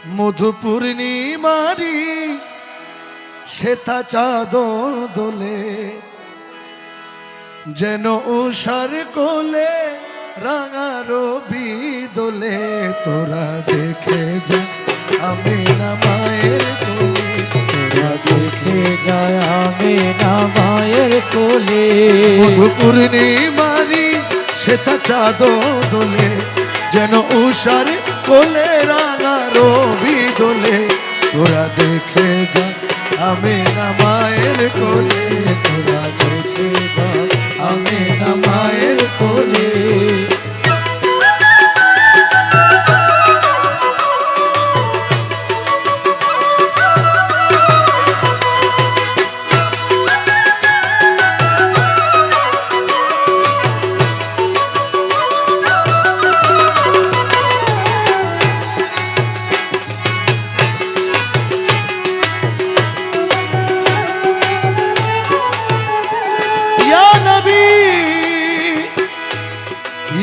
মধু পূর্ণিমারি শ্বেতা চাদর দোলে, যেন উষার কোলে রাঙা রবি দোলে। তোরা দেখে যা আমিনা মায়ের কোলে, তোরা দেখে যায় আমিনা মায়ের কোলে। মধু পূর্ণিমারি শ্বেতা চাদর দোলে, যেন উষার কোলে রাঙা রবি দোলে। তোরা দেখে যা আমিনা মায়ের কোলে, তোরা দেখে যা আমিনা মায়ের কোলে।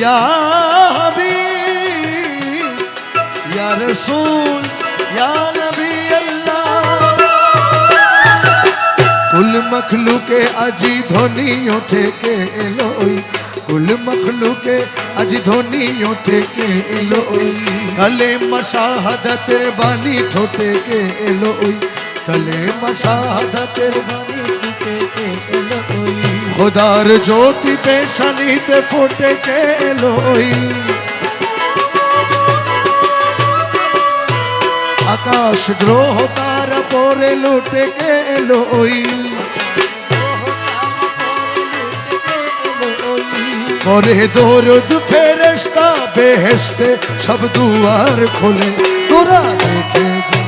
या हबीब या रसूल या नबी अल्लाह, कुल मखलूके अजी ध्वनि उठे के एलोई, कुल मखलूके अजी ध्वनि उठे के एलोई। कले मशाहदत बानी ठोते के एलोई, कले मशाहदत बानी ठोते के एलोई। खुदार ज्योति पेशानी ते फोटे के एलोई, आकाश ग्रह तारा पोरे लूटे के एलोई। करे दरुद फेरेश्ता बेहेश्ते सब दुआर खोले। तोरा देखे जा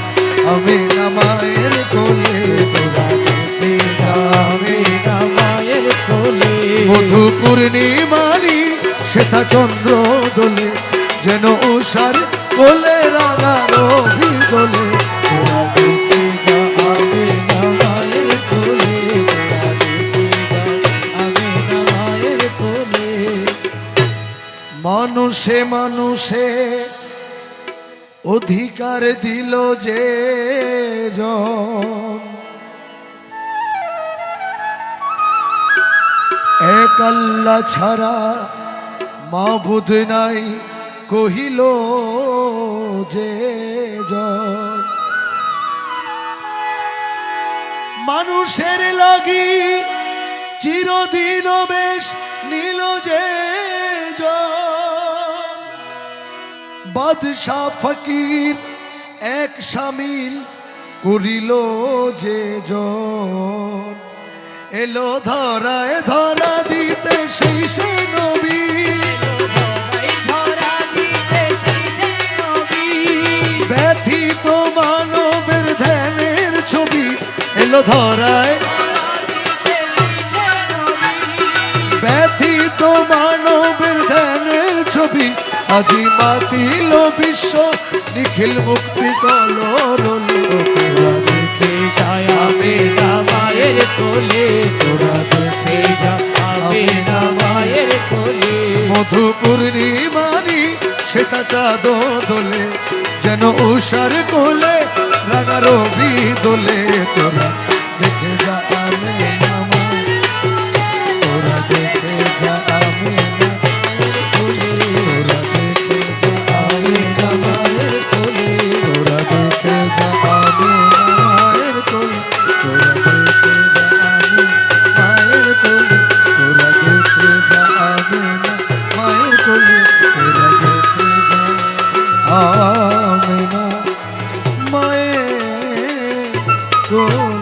आमिना माয়ের কোলে, তোরা দেখে যা আমিনা মায়ের কোলে। মধু পূর্ণিমারি শ্বেতা চন্দ্র দোলে, যেন উষার কোলে রাঙা রবি দোলে। তোরা দেখে যা আমিনা মায়ের কোলে, তোরা দেখে যা আমিনা মায়ের কোলে। মানুষে মানুষে অধিকার দিল যে জন, এক আল্লাহ ছাড়া মাবুদ নাই কহিল যে জন। মানুষের লাগি চিরদিন বেশ নিল যে জন, বাদশাহ ফকির এক শামিল করিল যে জন। এলো ধরায় ধরা দিতে সেই সে নবী, ব্যথিত মানবের ধ্যানের ছবি। এলো ধরায় ব্যথিত মানবের ধ্যানের ছবি, আজি মাতিল বিশ্ব নিখিল মুক্তি কলরলে। তোরা দেখে যায় আমিনা মায়ের কোলে, তোরা দেখে যা আমিনা মায়ের কোলে। মধু পূর্ণিমারি শ্বেতা চাদর দোলে, যেন উষার কোলে রাঙা রবি দোলে। তোরা দেখে যা আমিনা মায়ের, তোরা দেখে যা আমিনা কোলে, তোরা দেখে যা আমিনা মায়ের কোলে, তোরা দেখে যা আমিনা মায়ের কোলে, তোরা দেখে যা আমিনা মায়ের কোলে, তোরা দেখে যা আমিনা মায়ের কোলে, তোরা দেখে যা আমিনা মায়ের কোলে।